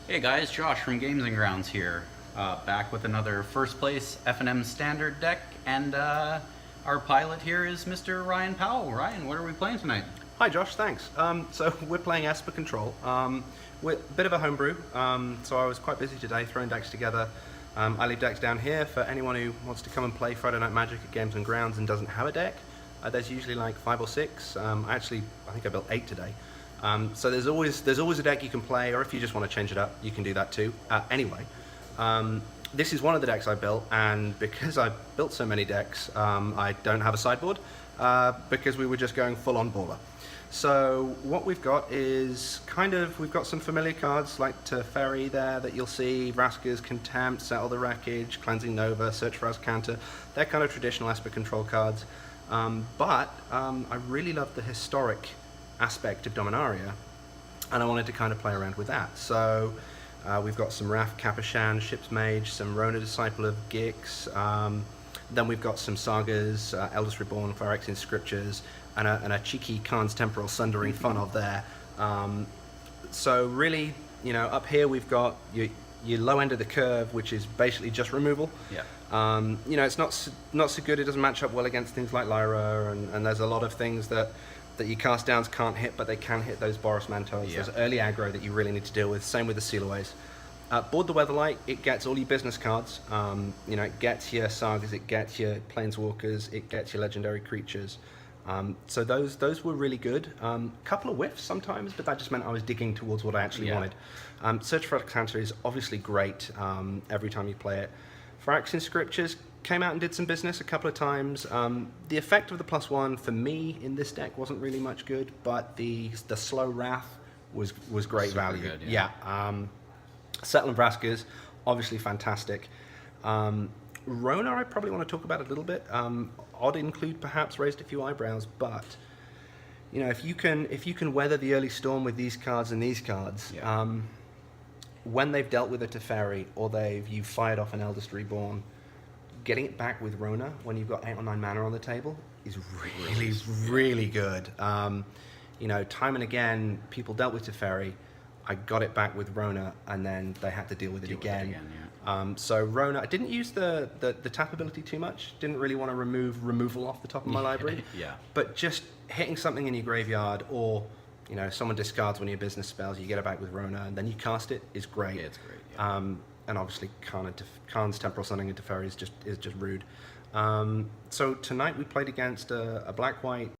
Hey guys, Josh from Games and Grounds here, back with another first place FNM Standard deck, and our pilot here is Mr. Ryan Powell. Ryan, what are we playing tonight? Hi Josh, thanks. So we're playing Esper Control. We're a bit of a homebrew, so I was quite busy today throwing decks together. I leave decks down here for anyone who wants to come and play Friday Night Magic at Games and Grounds and doesn't have a deck. There's usually like 5 or 6. I think I built 8 today. So there's always a deck you can play, or if you just want to change it up, you can do that too. Anyway, this is one of the decks I built, and because I built so many decks, I don't have a sideboard because we were just going full on baller. So what we've got is we've got some familiar cards like Teferi there that you'll see, Vraska's Contempt, Settle the Wreckage, Cleansing Nova, Search for Azcanta. They're kind of traditional Esper Control cards, but I really love the historic aspect of Dominaria, and I wanted to kind of play around with that. So we've got some Wrath Capashan, Ship's Mage, some Rona Disciple of Gix, then we've got some sagas, Eldest Reborn, Phyrexian Scriptures, and a cheeky Khan's Temporal Sundering fun of there. So really, up here we've got your low end of the curve, which is basically just removal. Yeah. It's not so good. It doesn't match up well against things like Lyra, and there's a lot of things that your cast downs can't hit, but they can hit those Boros Mantos. Yeah. There's early aggro that you really need to deal with. Same with the Sealaways. Board the Weatherlight, it gets all your business cards. It gets your sagas, it gets your planeswalkers, it gets your legendary creatures. So those were really good. Couple of whiffs sometimes, but that just meant I was digging towards what I actually wanted. Search for Azcanta is obviously great every time you play it. Phyrexian Scriptures came out and did some business a couple of times. The effect of the +1 for me in this deck wasn't really much good, but the slow Wrath was great Super value. good, yeah. Settle and Vraska's obviously fantastic. Rona I probably want to talk about a little bit. Odd include perhaps raised a few eyebrows, but if you can weather the early storm with these cards and these cards, Yeah. When they've dealt with a Teferi or you've fired off an Eldest Reborn, getting it back with Rona when you've got 8 or 9 mana on the table is really good. Time and again, people dealt with Teferi. I got it back with Rona, and then they had to deal with it again. So Rona, I didn't use the tap ability too much. Didn't really want to remove removal off the top of my library. Yeah. But just hitting something in your graveyard, or someone discards one of your business spells, you get it back with Rona, and then you cast it, is great. Yeah, it's great. Yeah. And obviously Khan's Temporal Sundering into Teferi is just rude. So tonight we played against a black-white